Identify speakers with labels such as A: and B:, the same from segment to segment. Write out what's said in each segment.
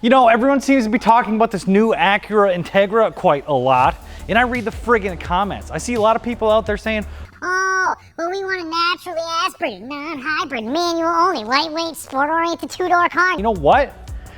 A: You know, everyone seems to be talking about this new Acura Integra quite a lot, and I read the friggin' comments. I see a lot of people out there saying,
B: oh, well, we want a naturally aspirated, non-hybrid, manual only, lightweight, sport-oriented two-door car.
A: You know what?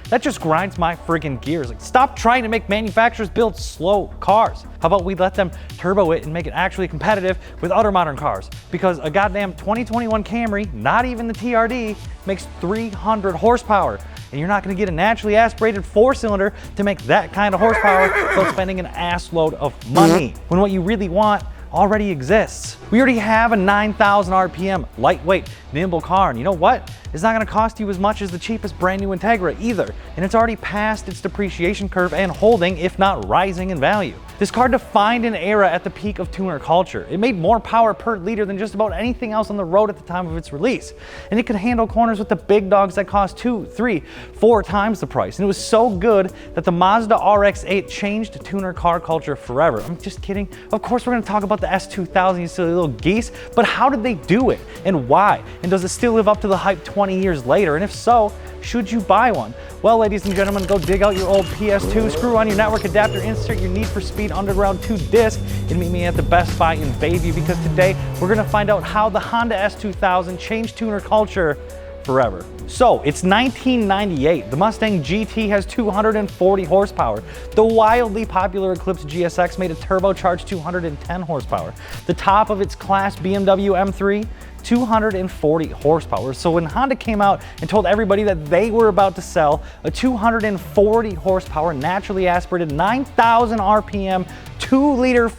A: That just grinds my friggin' gears. Like, stop trying to make manufacturers build slow cars. How about we let them turbo it and make it actually competitive with other modern cars? Because a goddamn 2021 Camry, not even the TRD, makes 300 horsepower. And you're not gonna get a naturally aspirated 4-cylinder to make that kind of horsepower without spending an ass load of money, when what you really want already exists. We already have a 9,000 RPM, lightweight, nimble car, and you know what? It's not gonna cost you as much as the cheapest brand new Integra either, and it's already passed its depreciation curve and holding, if not rising in value. This car defined an era at the peak of tuner culture. It made more power per liter than just about anything else on the road at the time of its release. And it could handle corners with the big dogs that cost 2, 3, 4 times the price. And it was so good that the Mazda RX-8 changed tuner car culture forever. I'm just kidding. Of course we're gonna talk about the S2000, you silly little geese, but how did they do it? And why? And does it still live up to the hype 20 years later? And if so, should you buy one? Well, ladies and gentlemen, go dig out your old PS2, screw on your network adapter, insert your Need for Speed Underground 2 disc, and meet me at the Best Buy in Bayview, because today we're gonna find out how the Honda S2000 changed tuner culture forever. So, it's 1998. The Mustang GT has 240 horsepower. The wildly popular Eclipse GSX made a turbocharged 210 horsepower. The top of its class BMW M3, 240 horsepower. So when Honda came out and told everybody that they were about to sell a 240 horsepower, naturally aspirated, 9,000 RPM, 2-liter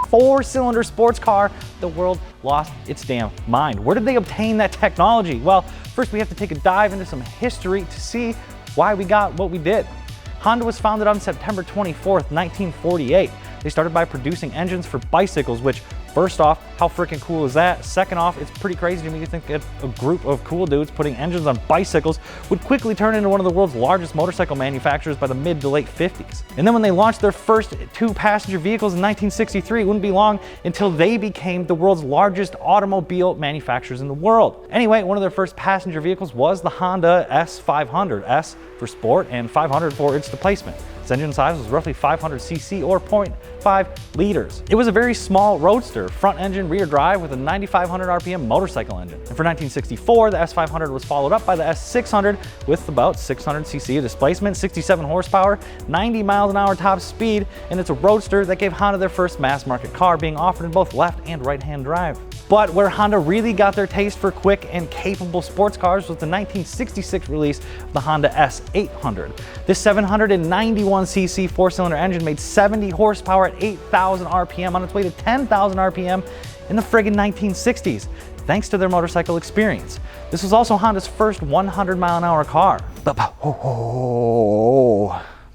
A: 4-cylinder sports car, the world lost its damn mind. Where did they obtain that technology? Well, first we have to take a dive into some history to see why we got what we did. Honda was founded on September 24th, 1948. They started by producing engines for bicycles, which, first off, how freaking cool is that? Second off, it's pretty crazy to me to think that a group of cool dudes putting engines on bicycles would quickly turn into one of the world's largest motorcycle manufacturers by the mid to late 50s. And then when they launched their first 2-passenger vehicles in 1963, it wouldn't be long until they became the world's largest automobile manufacturers in the world. Anyway, one of their first passenger vehicles was the Honda S500, S for sport and 500 for its displacement. Its engine size was roughly 500 cc or 0.5 liters. It was a very small roadster, front engine, rear drive with a 9,500 RPM motorcycle engine. And for 1964, the S500 was followed up by the S600 with about 600 cc of displacement, 67 horsepower, 90 miles an hour top speed, and it's a roadster that gave Honda their first mass market car, being offered in both left and right-hand drive. But where Honda really got their taste for quick and capable sports cars was the 1966 release of the Honda S800. This 791cc 4-cylinder engine made 70 horsepower at 8,000 RPM on its way to 10,000 RPM in the friggin' 1960s, thanks to their motorcycle experience. This was also Honda's first 100-mile-an-hour car.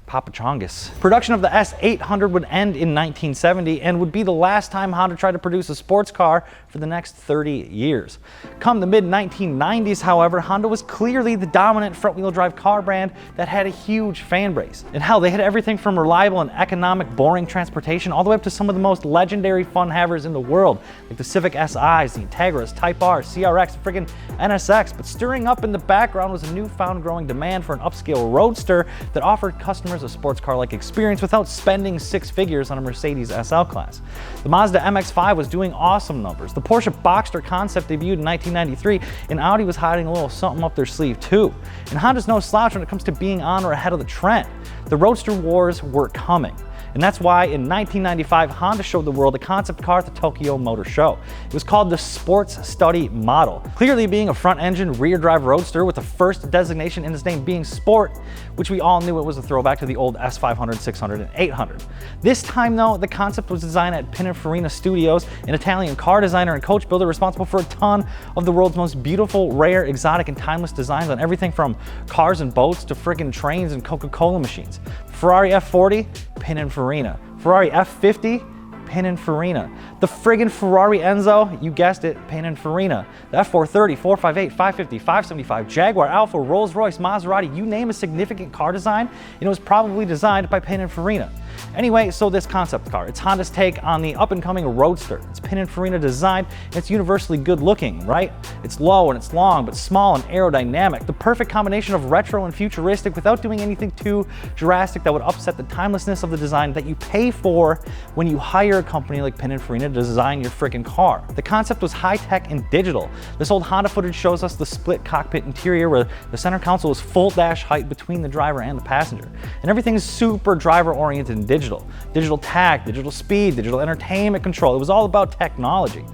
A: Papa Chongus. Production of the S800 would end in 1970 and would be the last time Honda tried to produce a sports car for the next 30 years. Come the mid-1990s, however, Honda was clearly the dominant front-wheel drive car brand that had a huge fan base. And hell, they had everything from reliable and economic, boring transportation all the way up to some of the most legendary fun-havers in the world, like the Civic SIs, the Integras, Type R, CRX, friggin' NSX. But stirring up in the background was a newfound growing demand for an upscale roadster that offered customers a sports car-like experience without spending 6 figures on a Mercedes SL class. The Mazda MX-5 was doing awesome numbers. The Porsche Boxster concept debuted in 1993, and Audi was hiding a little something up their sleeve too. And Honda's no slouch when it comes to being on or ahead of the trend. The roadster wars were coming. And that's why in 1995, Honda showed the world a concept car at the Tokyo Motor Show. It was called the Sports Study Model. Clearly being a front-engine, rear-drive roadster with the first designation in its name being Sport, which we all knew it was a throwback to the old S500, 600, and 800. This time though, the concept was designed at Pininfarina Studios, an Italian car designer and coach builder responsible for a ton of the world's most beautiful, rare, exotic, and timeless designs on everything from cars and boats to friggin' trains and Coca-Cola machines. Ferrari F40, Pininfarina. Ferrari F50, Pininfarina. The friggin' Ferrari Enzo, you guessed it, Pininfarina. The F430, 458, 550, 575, Jaguar, Alfa, Rolls-Royce, Maserati, you name a significant car design, and it was probably designed by Pininfarina. Anyway, so this concept car, it's Honda's take on the up-and-coming Roadster. It's Pininfarina design, and it's universally good looking, right? It's low and it's long, but small and aerodynamic. The perfect combination of retro and futuristic without doing anything too drastic that would upset the timelessness of the design that you pay for when you hire a company like Pininfarina to design your freaking car. The concept was high-tech and digital. This old Honda footage shows us the split cockpit interior where the center console is full dash height between the driver and the passenger. And everything is super driver-oriented and digital. Digital tach, digital speed, digital entertainment control. It was all about technology.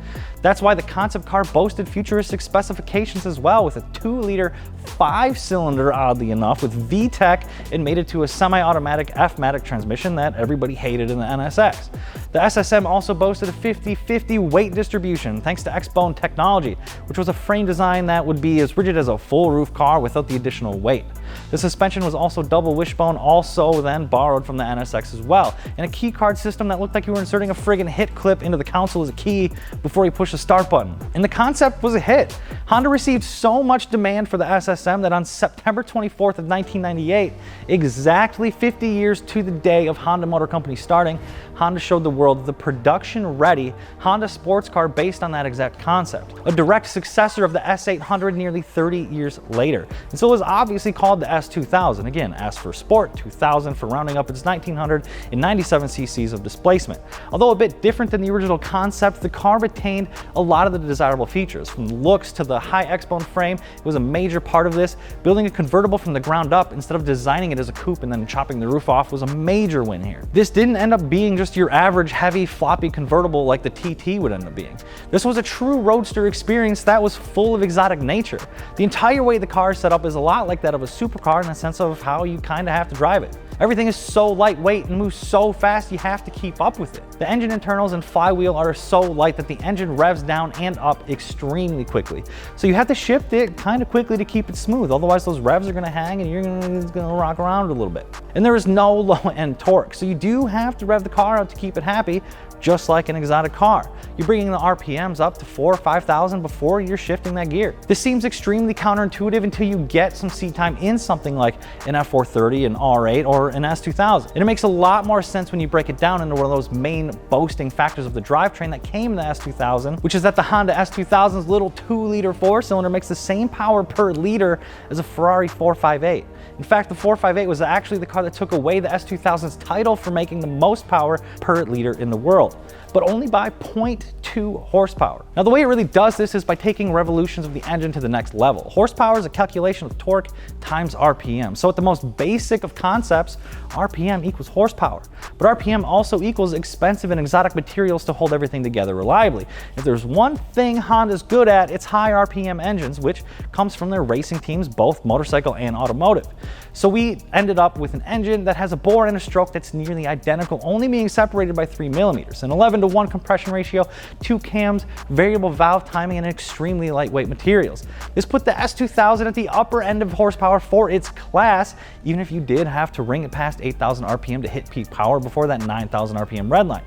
A: That's why the concept car boasted futuristic specifications as well, with a 2-liter 5-cylinder, oddly enough, with VTEC, and made it to a semi-automatic F-matic transmission that everybody hated in the NSX. The SSM also boasted a 50-50 weight distribution thanks to X-Bone technology, which was a frame design that would be as rigid as a full roof car without the additional weight. The suspension was also double wishbone, also then borrowed from the NSX as well, and a key card system that looked like you were inserting a friggin' hit clip into the console as a key before you push the start button. And the concept was a hit. Honda received so much demand for the SSM that on September 24th of 1998, exactly 50 years to the day of Honda Motor Company starting, Honda showed the world the production-ready Honda sports car based on that exact concept, a direct successor of the S800 nearly 30 years later. And so it was obviously called the S2000. Again, S for sport, 2000 for rounding up its 1997 cc's of displacement. Although a bit different than the original concept, the car retained a lot of the desirable features. From looks to the high X-bone frame, it was a major part of this. Building a convertible from the ground up instead of designing it as a coupe and then chopping the roof off was a major win here. This didn't end up being just your average heavy floppy convertible like the TT would end up being. This was a true roadster experience that was full of exotic nature. The entire way the car is set up is a lot like that of a supercar in the sense of how you kind of have to drive it. Everything is so lightweight and moves so fast you have to keep up with it. The engine internals and flywheel are so light that the engine revs down and up extremely quickly. So you have to shift it kind of quickly to keep it smooth, otherwise those revs are going to hang and you're going to rock around a little bit. And there is no low-end torque, so you do have to rev the car out to keep it happy, just like an exotic car. You're bringing the RPMs up to 4,000 or 5,000 before you're shifting that gear. This seems extremely counterintuitive until you get some seat time in something like an F430, an R8, or an S2000. And it makes a lot more sense when you break it down into one of those main boasting factors of the drivetrain that came in the S2000, which is that the Honda S2000's little 2-liter 4-cylinder makes the same power per liter as a Ferrari 458. In fact, the 458 was actually the car that took away the S2000's title for making the most power per liter in the world, but only by 0.2 horsepower. Now, the way it really does this is by taking revolutions of the engine to the next level. Horsepower is a calculation of torque times RPM. So at the most basic of concepts, RPM equals horsepower. But RPM also equals expensive and exotic materials to hold everything together reliably. If there's one thing Honda's good at, it's high RPM engines, which comes from their racing teams, both motorcycle and automotive. So we ended up with an engine that has a bore and a stroke that's nearly identical, only being separated by 3 millimeters, an 11:1 compression ratio, 2 cams, variable valve timing, and extremely lightweight materials. This put the S2000 at the upper end of horsepower for its class, even if you did have to ring it past 8,000 RPM to hit peak power before that 9,000 RPM red line.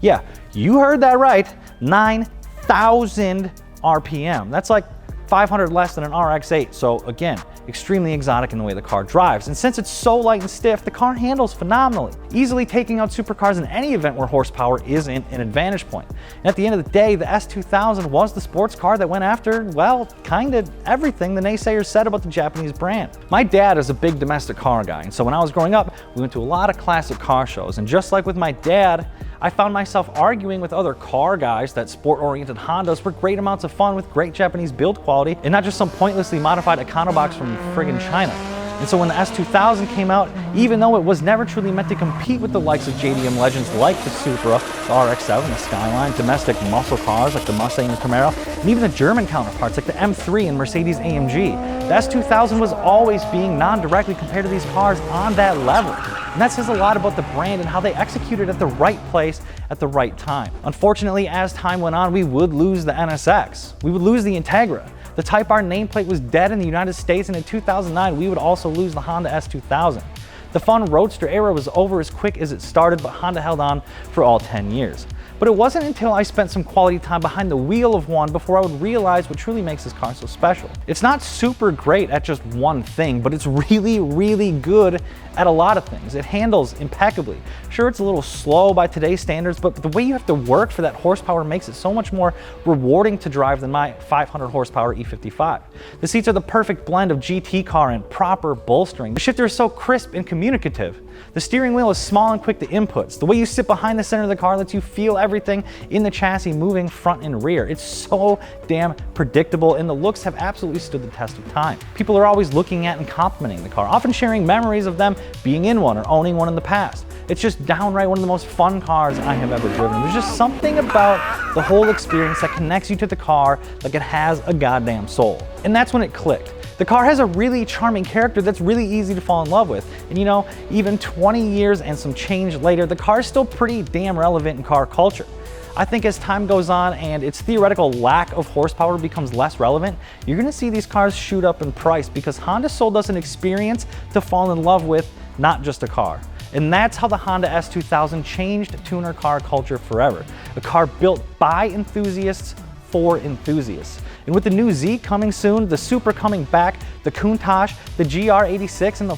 A: Yeah, you heard that right, 9,000 RPM. That's like 500 less than an RX-8, so again, extremely exotic in the way the car drives. And since it's so light and stiff, the car handles phenomenally, easily taking out supercars in any event where horsepower isn't an advantage point. And at the end of the day, the S2000 was the sports car that went after, well, kind of everything the naysayers said about the Japanese brand. My dad is a big domestic car guy, and so when I was growing up, we went to a lot of classic car shows, and just like with my dad, I found myself arguing with other car guys that sport-oriented Hondas were great amounts of fun with great Japanese build quality and not just some pointlessly modified Econobox from friggin' China. And so when the S2000 came out, even though it was never truly meant to compete with the likes of JDM legends like the Supra, the RX-7, the Skyline, domestic muscle cars like the Mustang and Camaro, and even the German counterparts like the M3 and Mercedes-AMG, the S2000 was always being non-directly compared to these cars on that level. And that says a lot about the brand and how they executed at the right place at the right time. Unfortunately, as time went on, we would lose the NSX. We would lose the Integra. The Type R nameplate was dead in the United States, and in 2009, we would also lose the Honda S2000. The fun roadster era was over as quick as it started, but Honda held on for all 10 years. But But it wasn't until I spent some quality time behind the wheel of one before I would realize what truly makes this car so special. It's not super great at just one thing, but it's really, really good at a lot of things. It handles impeccably. Sure, it's a little slow by today's standards, but the way you have to work for that horsepower makes it so much more rewarding to drive than my 500 horsepower E55. The seats are the perfect blend of GT car and proper bolstering. The shifter is so crisp and communicative. The steering wheel is small and quick to inputs. The way you sit behind the center of the car lets you feel everything in the chassis moving front and rear. It's so damn predictable, and the looks have absolutely stood the test of time. People are always looking at and complimenting the car, often sharing memories of them being in one or owning one in the past. It's just downright one of the most fun cars I have ever driven. There's just something about the whole experience that connects you to the car like it has a goddamn soul. And that's when it clicked. The car has a really charming character that's really easy to fall in love with. And you know, even 20 years and some change later, the car is still pretty damn relevant in car culture. I think as time goes on and its theoretical lack of horsepower becomes less relevant, you're gonna see these cars shoot up in price because Honda sold us an experience to fall in love with, not just a car. And that's how the Honda S2000 changed tuner car culture forever. A car built by enthusiasts for enthusiasts. And with the new Z coming soon, the Supra coming back, the Countach, the GR86, and the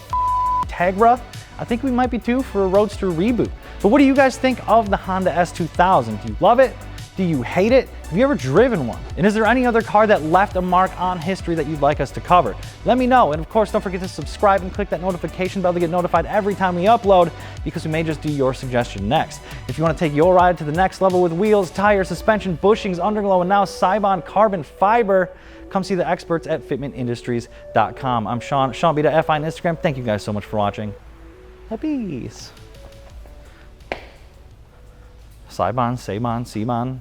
A: Tegra, I think we might be due for a Roadster reboot. But what do you guys think of the Honda S2000? Do you love it? Do you hate it? Have you ever driven one? And is there any other car that left a mark on history that you'd like us to cover? Let me know. And of course, don't forget to subscribe and click that notification bell to get notified every time we upload, because we may just do your suggestion next. If you want to take your ride to the next level with wheels, tires, suspension, bushings, underglow, and now Cybon carbon fiber, come see the experts at fitmentindustries.com. I'm Sean B to FI on Instagram. Thank you guys so much for watching. Peace. Cybon, Sabon, Cebon.